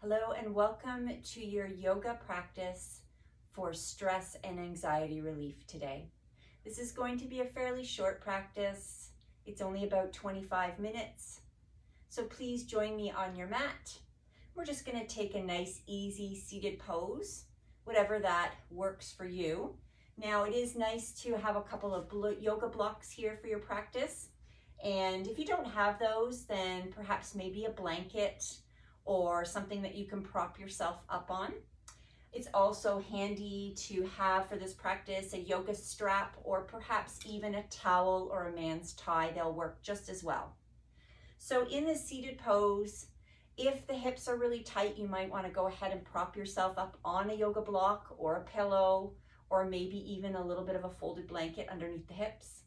Hello and welcome to your yoga practice for stress and anxiety relief today. This is going to be a fairly short practice. It's only about 25 minutes. So please join me on your mat. We're just going to take a nice, easy seated pose, whatever that works for you. Now it is nice to have a couple of yoga blocks here for your practice. And if you don't have those, then perhaps maybe a blanket or something that you can prop yourself up on. It's also handy to have for this practice a yoga strap or perhaps even a towel or a man's tie. They'll work just as well. So in this seated pose, if the hips are really tight, you might want to go ahead and prop yourself up on a yoga block or a pillow, or maybe even a little bit of a folded blanket underneath the hips.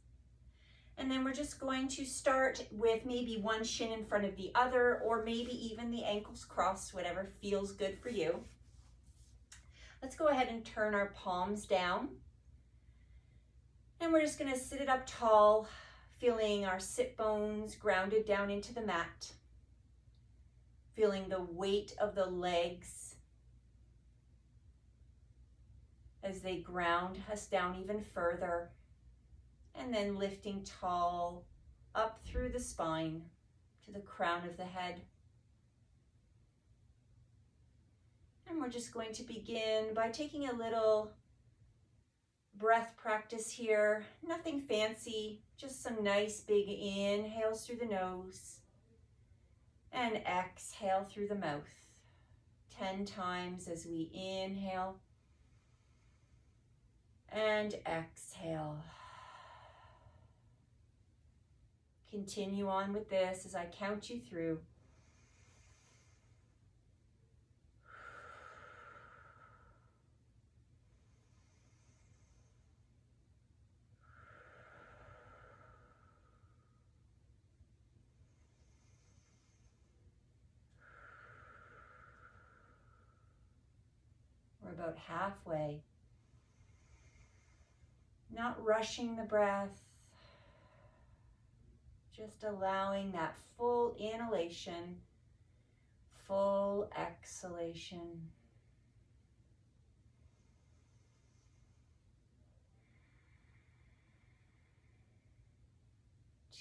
And then we're just going to start with maybe one shin in front of the other, or maybe even the ankles crossed, whatever feels good for you. Let's go ahead and turn our palms down. And we're just going to sit it up tall, feeling our sit bones grounded down into the mat. Feeling the weight of the legs as they ground us down even further. And then lifting tall up through the spine to the crown of the head. And we're just going to begin by taking a little breath practice here. Nothing fancy, just some nice big inhales through the nose and exhale through the mouth. 10 times as we inhale and exhale. Continue on with this as I count you through. We're about halfway. Not rushing the breath. Just allowing that full inhalation, full exhalation.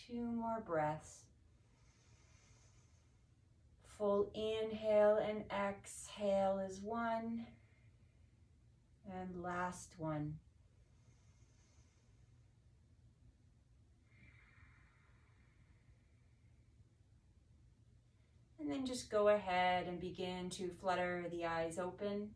Two more breaths. Full inhale and exhale is one. And last one. And then just go ahead and begin to flutter the eyes open.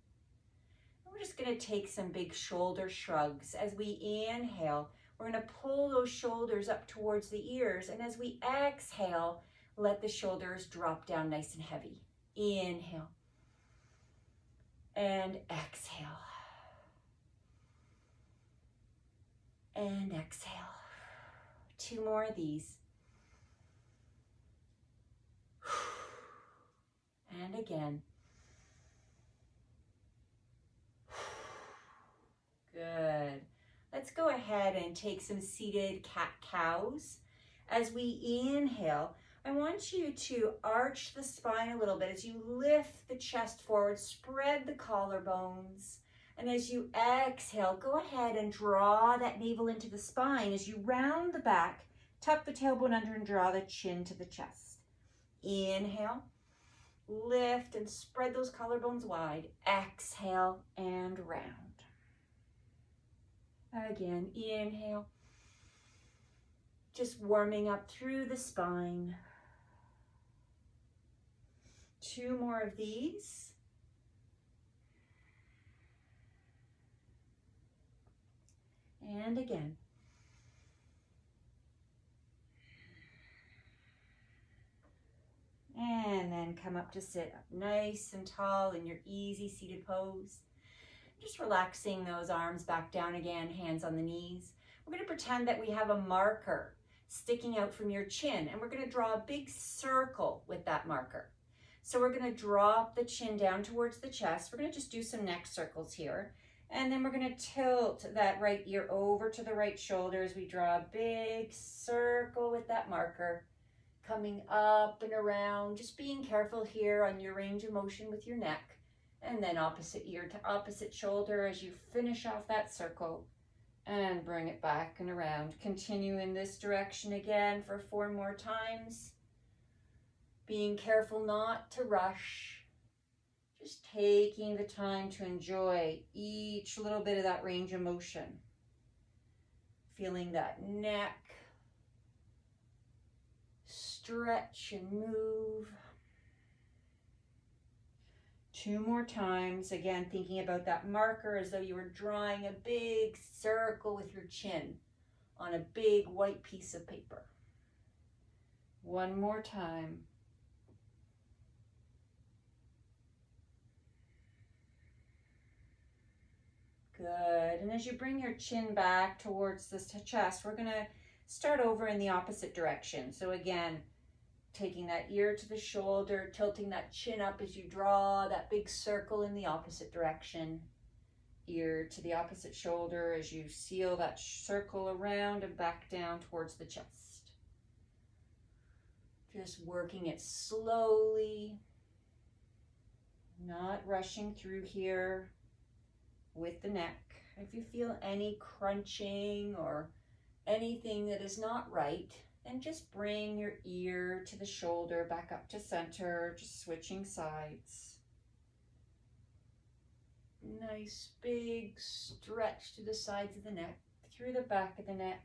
We're just going to take some big shoulder shrugs. As we inhale, we're going to pull those shoulders up towards the ears. And as we exhale, let the shoulders drop down nice and heavy. Inhale. And exhale. And exhale. Two more of these. And again. Good. Let's go ahead and take some seated cat-cows. As we inhale, I want you to arch the spine a little bit as you lift the chest forward, spread the collarbones. And as you exhale, go ahead and draw that navel into the spine. As you round the back, tuck the tailbone under and draw the chin to the chest. Inhale. Lift and spread those collarbones wide. Exhale and round. Again, inhale. Just warming up through the spine. Two more of these. And again. And then come up to sit up nice and tall in your easy seated pose. Just relaxing those arms back down again, hands on the knees. We're going to pretend that we have a marker sticking out from your chin, and we're going to draw a big circle with that marker. So we're going to drop the chin down towards the chest. We're going to just do some neck circles here. And then we're going to tilt that right ear over to the right shoulder as we draw a big circle with that marker. coming up and around, just being careful here on your range of motion with your neck. And then opposite ear to opposite shoulder as you finish off that circle and bring it back and around. Continue in this direction again for 4 more times. Being careful not to rush. Just taking the time to enjoy each little bit of that range of motion. Feeling that neck stretch and move. 2 more times. Again, thinking about that marker as though you were drawing a big circle with your chin on a big white piece of paper. 1 more time. Good. And as you bring your chin back towards the chest, we're going to start over in the opposite direction. So again, taking that ear to the shoulder, tilting that chin up as you draw that big circle in the opposite direction. Ear to the opposite shoulder as you seal that circle around and back down towards the chest. Just working it slowly, not rushing through here with the neck. If you feel any crunching or anything that is not right, then just bring your ear to the shoulder, back up to center, just switching sides. Nice big stretch to the sides of the neck, through the back of the neck.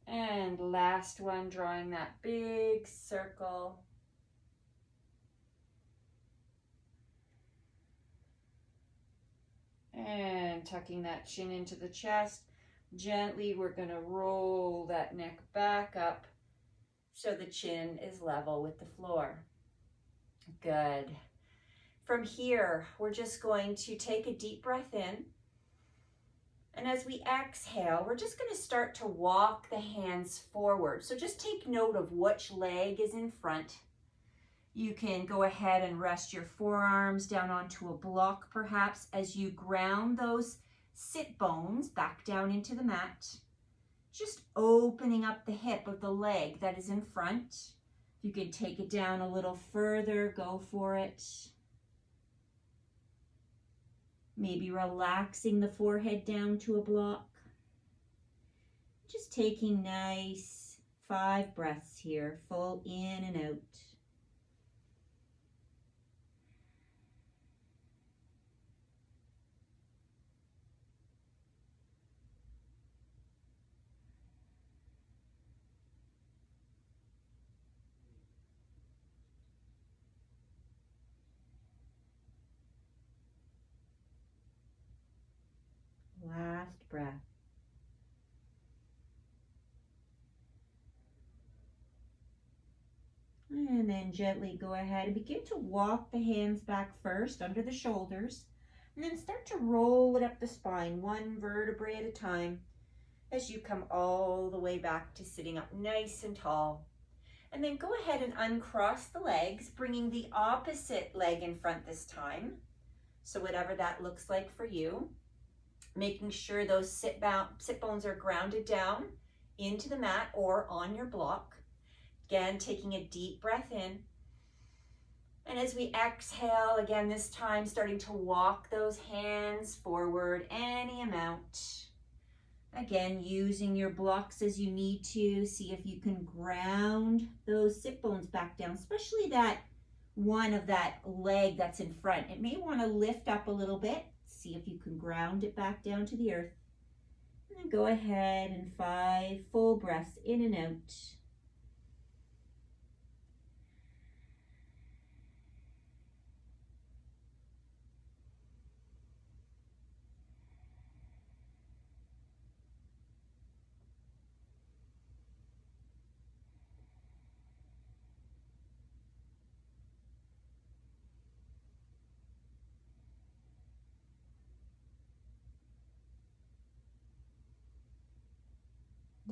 And last one, drawing that big circle. And tucking that chin into the chest. Gently, we're going to roll that neck back up so the chin is level with the floor. Good. From here, we're just going to take a deep breath in. And as we exhale, we're just going to start to walk the hands forward. So just take note of which leg is in front. You can go ahead and rest your forearms down onto a block perhaps as you ground those sit bones back down into the mat. Just opening up the hip of the leg that is in front. You can take it down a little further, go for it. Maybe relaxing the forehead down to a block. Just taking nice 5 breaths here, full in and out. Last breath. And then gently go ahead and begin to walk the hands back first under the shoulders, and then start to roll it up the spine, 1 vertebrae at a time, as you come all the way back to sitting up nice and tall. And then go ahead and uncross the legs, bringing the opposite leg in front this time. So whatever that looks like for you. Making sure those sit bones are grounded down into the mat or on your block. Again, taking a deep breath in. And as we exhale, again, this time starting to walk those hands forward any amount. Again, using your blocks as you need to. See if you can ground those sit bones back down, especially that one of that leg that's in front. It may want to lift up a little bit. See if you can ground it back down to the earth. And then go ahead and 5 full breaths in and out.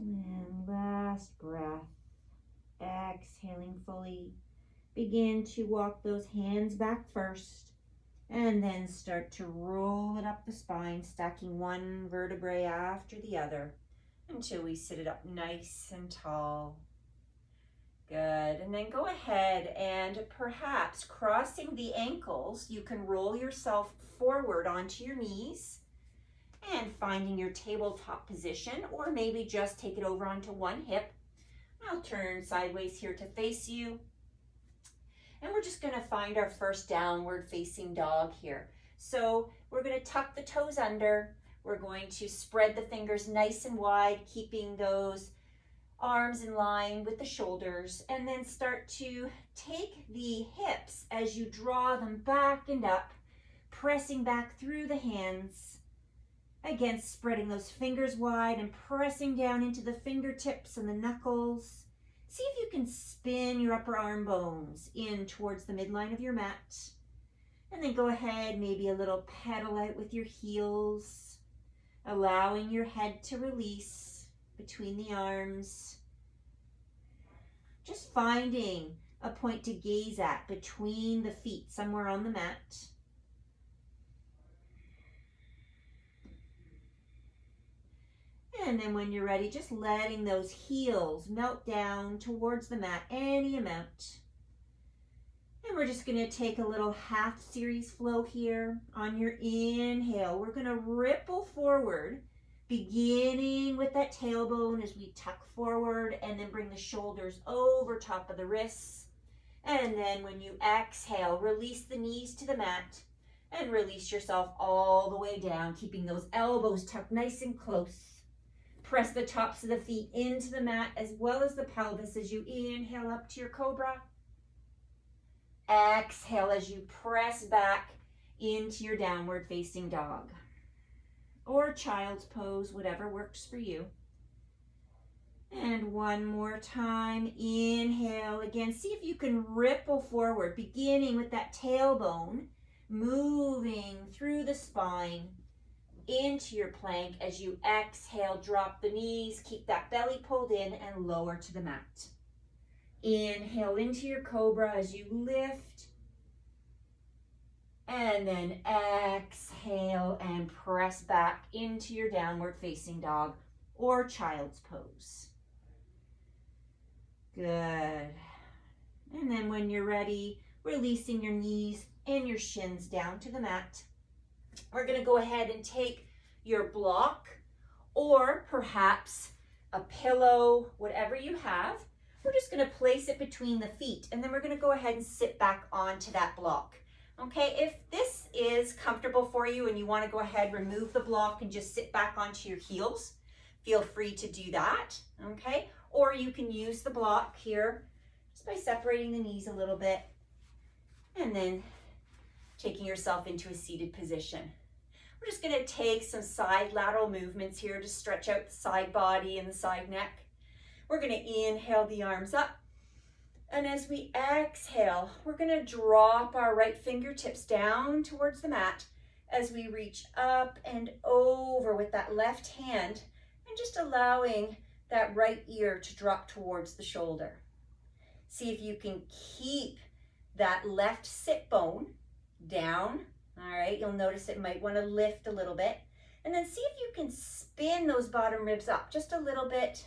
And last breath, exhaling fully. Begin to walk those hands back first, and then start to roll it up the spine, stacking 1 vertebrae after the other until we sit it up nice and tall. Good. And then go ahead and perhaps crossing the ankles, you can roll yourself forward onto your knees and finding your tabletop position, or maybe just take it over onto one hip. I'll turn sideways here to face you. And we're just going to find our first downward facing dog here. So we're going to tuck the toes under. We're going to spread the fingers nice and wide, keeping those arms in line with the shoulders, and then start to take the hips as you draw them back and up, pressing back through the hands. Again, spreading those fingers wide and pressing down into the fingertips and the knuckles. See if you can spin your upper arm bones in towards the midline of your mat. And then go ahead, maybe a little pedal out with your heels, allowing your head to release between the arms. Just finding a point to gaze at between the feet, somewhere on the mat. And then when you're ready, just letting those heels melt down towards the mat, any amount. And we're just going to take a little half series flow here. On your inhale, we're going to ripple forward, beginning with that tailbone as we tuck forward and then bring the shoulders over top of the wrists. And then when you exhale, release the knees to the mat and release yourself all the way down, keeping those elbows tucked nice and close. Press the tops of the feet into the mat as well as the pelvis as you inhale up to your cobra. Exhale as you press back into your downward facing dog or child's pose, whatever works for you. And one more time, inhale again. See if you can ripple forward, beginning with that tailbone, moving through the spine into your plank. As you exhale, drop the knees, keep that belly pulled in and lower to the mat. Inhale into your cobra as you lift, and then exhale and press back into your downward facing dog or child's pose. Good. And then when you're ready, releasing your knees and your shins down to the mat. We're going to go ahead and take your block or perhaps a pillow, whatever you have. We're just going to place it between the feet, and then we're going to go ahead and sit back onto that block. Okay, if this is comfortable for you and you want to go ahead, remove the block and just sit back onto your heels, feel free to do that, okay? Or you can use the block here just by separating the knees a little bit and then taking yourself into a seated position. We're just going to take some side lateral movements here to stretch out the side body and the side neck. We're going to inhale the arms up. And as we exhale, we're going to drop our right fingertips down towards the mat as we reach up and over with that left hand and just allowing that right ear to drop towards the shoulder. See if you can keep that left sit bone down. All right, you'll notice it might want to lift a little bit. And then see if you can spin those bottom ribs up just a little bit.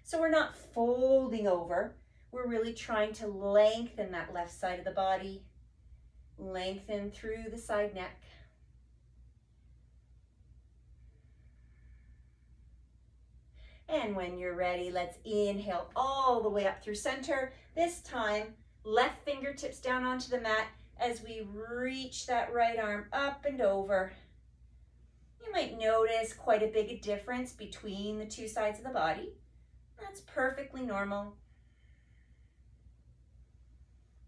So we're not folding over. We're really trying to lengthen that left side of the body, lengthen through the side neck. And when you're ready, let's inhale all the way up through center. This time, left fingertips down onto the mat as we reach that right arm up and over. You might notice quite a big difference between the two sides of the body. That's perfectly normal.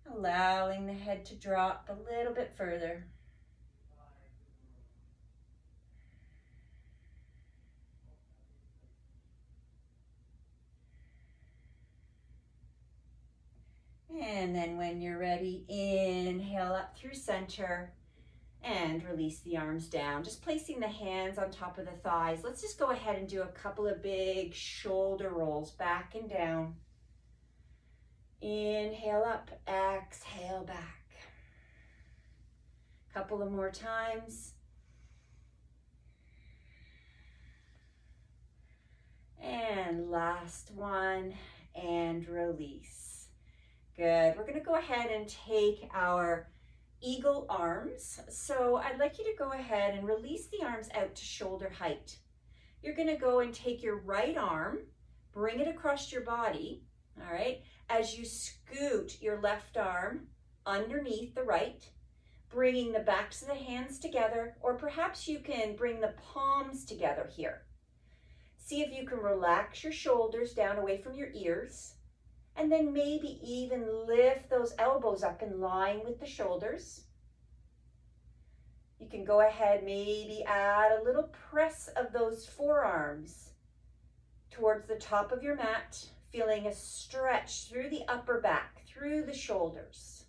Allowing the head to drop a little bit further. And then when you're ready, inhale up through center and release the arms down. Just placing the hands on top of the thighs. Let's just go ahead and do a couple of big shoulder rolls back and down. Inhale up, exhale back. Couple of more times. And last one. and release. Good. We're going to go ahead and take our eagle arms. So I'd like you to go ahead and release the arms out to shoulder height. You're going to go and take your right arm, bring it across your body, all right, as you scoot your left arm underneath the right, bringing the backs of the hands together, or perhaps you can bring the palms together here. See if you can relax your shoulders down away from your ears, and then maybe even lift those elbows up in line with the shoulders. You can go ahead, maybe add a little press of those forearms towards the top of your mat, feeling a stretch through the upper back, through the shoulders,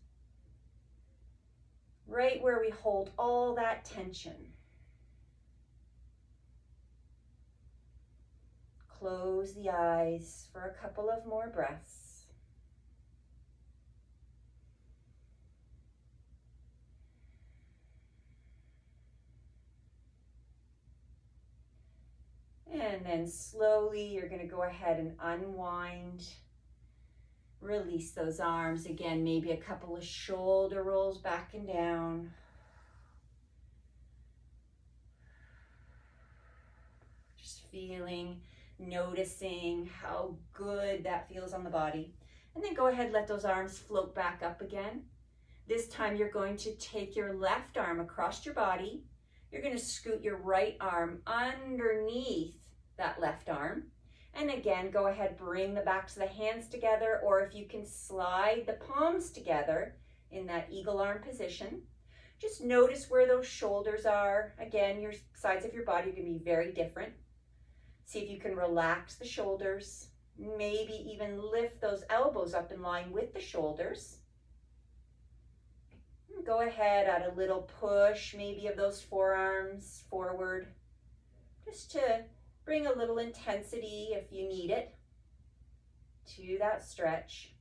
right where we hold all that tension. Close the eyes for a couple of more breaths. And then slowly you're going to go ahead and unwind. Release those arms. Again, maybe a couple of shoulder rolls back and down. Just feeling, noticing how good that feels on the body. And then go ahead, let those arms float back up again. This time you're going to take your left arm across your body. You're going to scoot your right arm underneath that left arm. And again, go ahead, bring the backs of the hands together, or if you can slide the palms together in that eagle arm position. Just notice where those shoulders are. Again, your sides of your body are going to be very different. See if you can relax the shoulders, maybe even lift those elbows up in line with the shoulders. Go ahead, add a little push, maybe of those forearms forward, just to bring a little intensity if you need it to that stretch,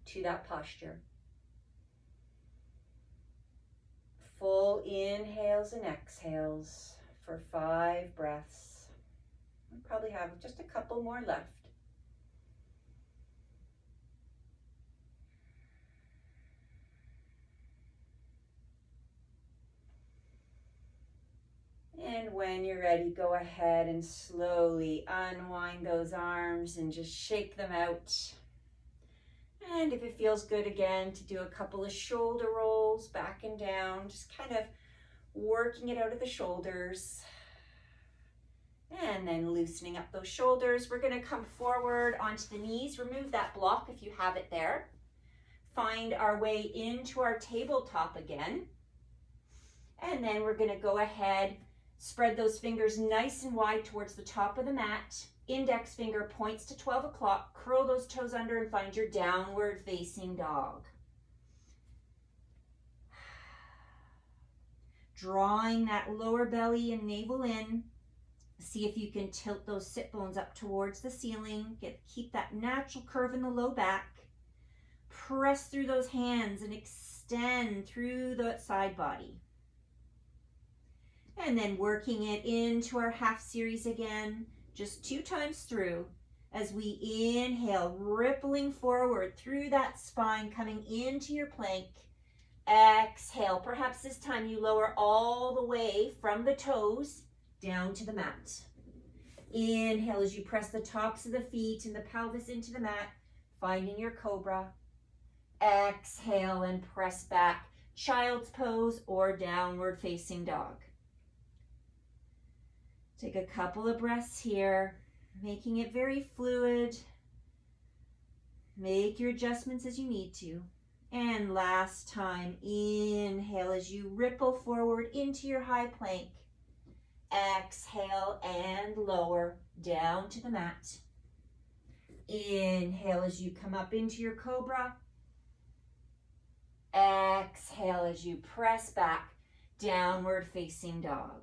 to that posture. Full inhales and exhales for 5 breaths. We probably have just a couple more left. And when you're ready, go ahead and slowly unwind those arms and just shake them out. And if it feels good again, to do a couple of shoulder rolls back and down, just kind of working it out of the shoulders. And then loosening up those shoulders. We're going to come forward onto the knees. Remove that block if you have it there. Find our way into our tabletop again. And then we're going to go ahead, spread those fingers nice and wide towards the top of the mat. Index finger points to 12 o'clock. Curl those toes under and find your downward facing dog. Drawing that lower belly and navel in. See if you can tilt those sit bones up towards the ceiling. Keep that natural curve in the low back. Press through those hands and extend through the side body. And then working it into our half series again, just 2 times through, as we inhale, rippling forward through that spine, coming into your plank. Exhale, perhaps this time you lower all the way from the toes down to the mat. Inhale as you press the tops of the feet and the pelvis into the mat, finding your cobra. Exhale and press back, child's pose or downward facing dog. Take a couple of breaths here, making it very fluid. Make your adjustments as you need to. And last time, inhale as you ripple forward into your high plank. Exhale and lower down to the mat. Inhale as you come up into your cobra. Exhale as you press back, downward facing dog.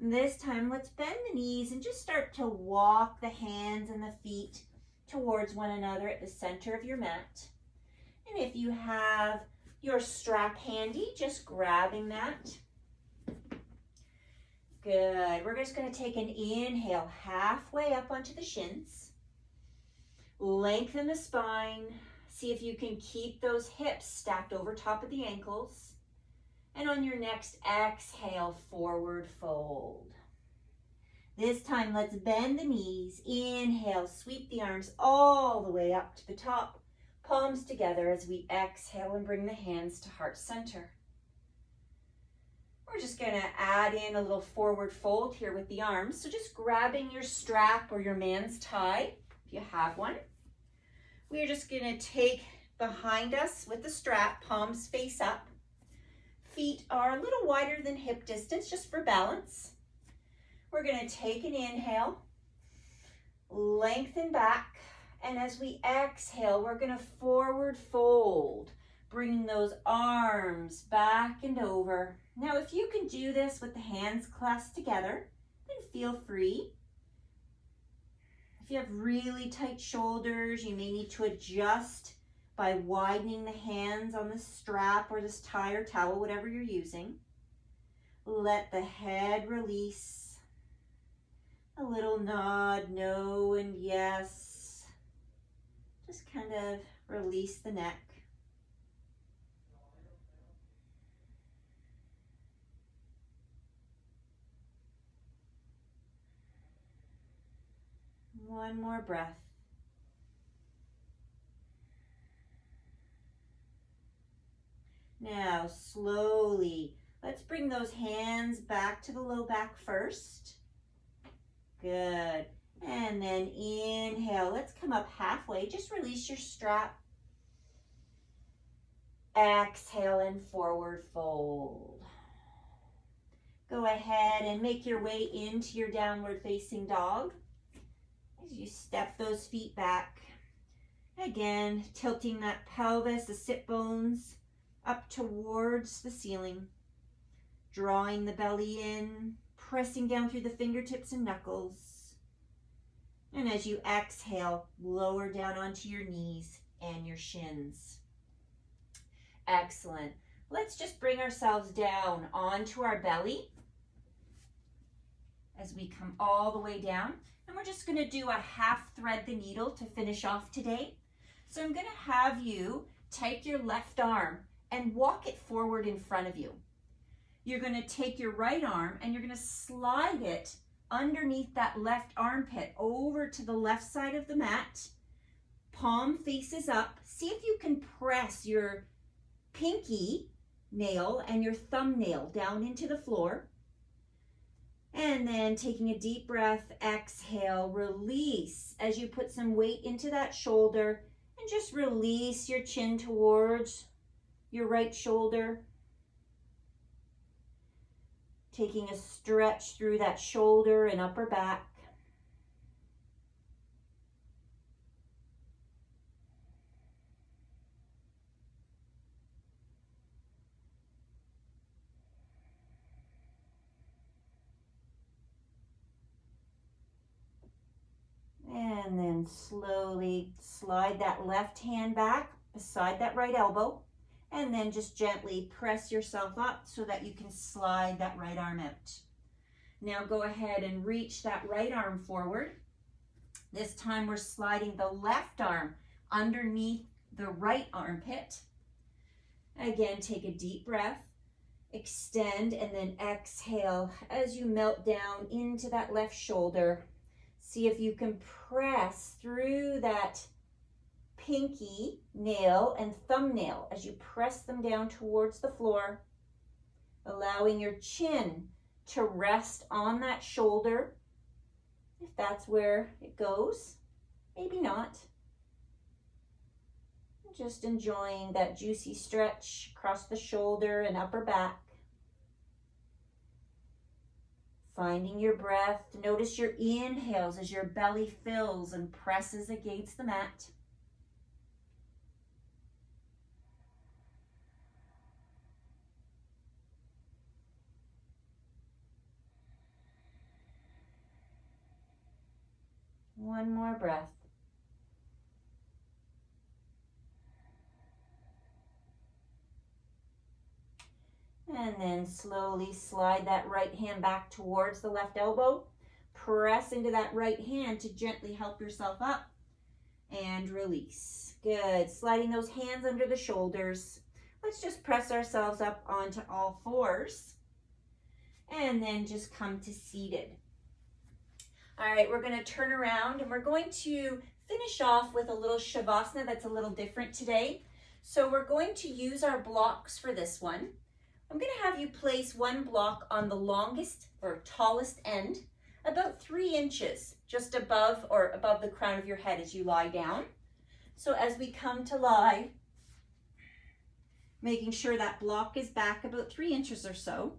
This time, let's bend the knees and just start to walk the hands and the feet towards one another at the center of your mat. And if you have your strap handy, just grabbing that. Good. We're just going to take an inhale halfway up onto the shins. Lengthen the spine. See if you can keep those hips stacked over top of the ankles. And on your next exhale, forward fold. This time, let's bend the knees. Inhale, sweep the arms all the way up to the top. Palms together as we exhale and bring the hands to heart center. We're just going to add in a little forward fold here with the arms. So just grabbing your strap or your man's tie, if you have one. We're just going to take behind us with the strap, palms face up. Feet are a little wider than hip distance, just for balance. We're going to take an inhale, lengthen back, and as we exhale, we're going to forward fold, bringing those arms back and over. Now, if you can do this with the hands clasped together, then feel free. If you have really tight shoulders, you may need to adjust by widening the hands on the strap or this tie or towel, whatever you're using. Let the head release. A little nod, no and yes. Just kind of release the neck. One more breath. Now, slowly, let's bring those hands back to the low back first. Good. And then inhale. Let's come up halfway. Just release your strap. Exhale and forward fold. Go ahead and make your way into your downward facing dog. As you step those feet back. Again, tilting that pelvis, the sit bones, up towards the ceiling. Drawing the belly in, pressing down through the fingertips and knuckles. And as you exhale, lower down onto your knees and your shins. Excellent. Let's just bring ourselves down onto our belly as we come all the way down. And we're just going to do a half thread the needle to finish off today. So I'm going to have you take your left arm and walk it forward in front of you. You're going to take your right arm and you're going to slide it underneath that left armpit over to the left side of the mat. Palm faces up. See if you can press your pinky nail and your thumbnail down into the floor. And then taking a deep breath, exhale, release as you put some weight into that shoulder and just release your chin towards your right shoulder. Taking a stretch through that shoulder and upper back. And then slowly slide that left hand back beside that right elbow. And then just gently press yourself up so that you can slide that right arm out. Now go ahead and reach that right arm forward. This time we're sliding the left arm underneath the right armpit. Again, take a deep breath, extend, and then exhale as you melt down into that left shoulder. See if you can press through that pinky nail and thumbnail as you press them down towards the floor, allowing your chin to rest on that shoulder. If that's where it goes, maybe not. Just enjoying that juicy stretch across the shoulder and upper back. Finding your breath. Notice your inhales as your belly fills and presses against the mat. One more breath. And then slowly slide that right hand back towards the left elbow. Press into that right hand to gently help yourself up and release. Good. Sliding those hands under the shoulders. Let's just press ourselves up onto all fours and then just come to seated. All right, we're going to turn around and we're going to finish off with a little Shavasana that's a little different today. So we're going to use our blocks for this one. I'm going to have you place one block on the longest or tallest end, about 3 inches, just above or above the crown of your head as you lie down. So as we come to lie, making sure that block is back about 3 inches or so.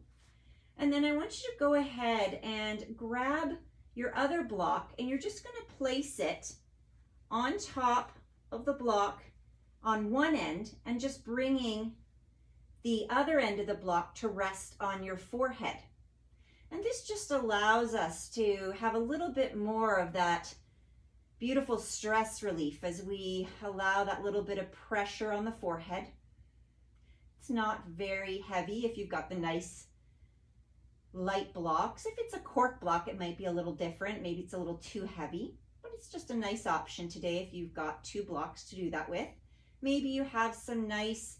And then I want you to go ahead and grab your other block and you're just going to place it on top of the block on one end and just bringing the other end of the block to rest on your forehead. And this just allows us to have a little bit more of that beautiful stress relief as we allow that little bit of pressure on the forehead. It's not very heavy if you've got the nice light blocks. If it's a cork block, it might be a little different. Maybe it's a little too heavy, but it's just a nice option today if you've got 2 blocks to do that with. Maybe you have some nice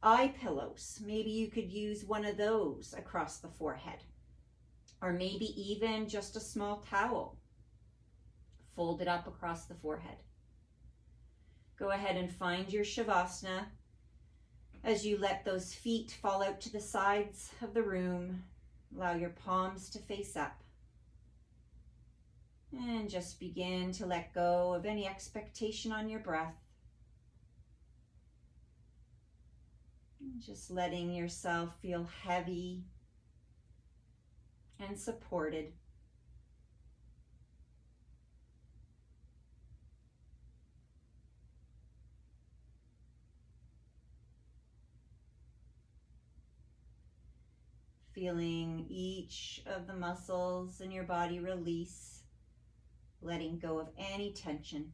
eye pillows. Maybe you could use one of those across the forehead, or maybe even just a small towel. Fold it up across the forehead. Go ahead and find your Shavasana as you let those feet fall out to the sides of the room. Allow your palms to face up. And just begin to let go of any expectation on your breath. Just letting yourself feel heavy and supported. Feeling each of the muscles in your body release, letting go of any tension.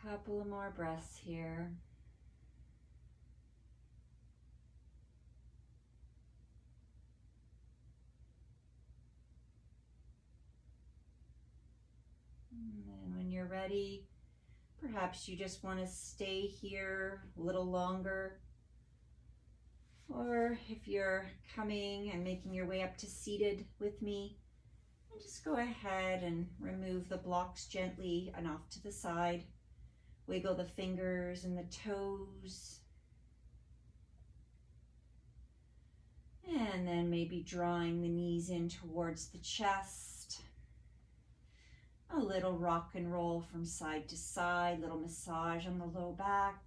Couple of more breaths here. And then when you're ready, perhaps you just want to stay here a little longer. Or if you're coming and making your way up to seated with me, and just go ahead and remove the blocks gently and off to the side. Wiggle the fingers and the toes. And then maybe drawing the knees in towards the chest. A little rock and roll from side to side, little massage on the low back.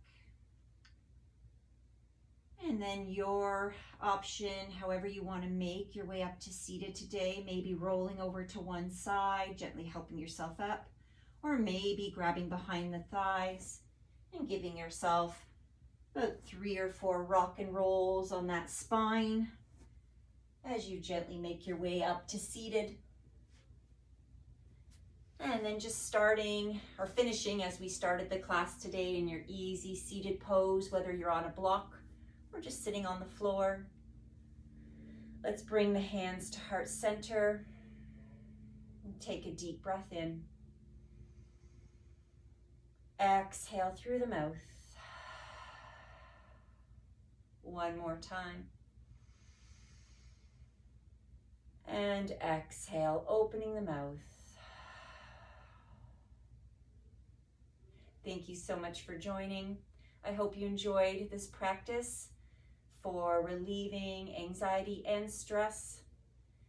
And then your option, however you want to make your way up to seated today, maybe rolling over to one side, gently helping yourself up. Or maybe grabbing behind the thighs and giving yourself about 3 or 4 rock and rolls on that spine as you gently make your way up to seated. And then just starting or finishing as we started the class today in your easy seated pose, whether you're on a block or just sitting on the floor. Let's bring the hands to heart center and take a deep breath in. Exhale through the mouth. One more time. And exhale, opening the mouth. Thank you so much for joining. I hope you enjoyed this practice for relieving anxiety and stress.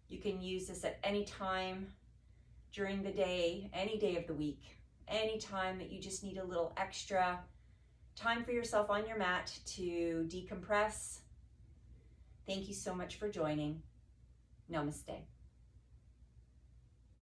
You can use this at any time during the day, any day of the week. Any time that you just need a little extra time for yourself on your mat to decompress. Thank you so much for joining. Namaste.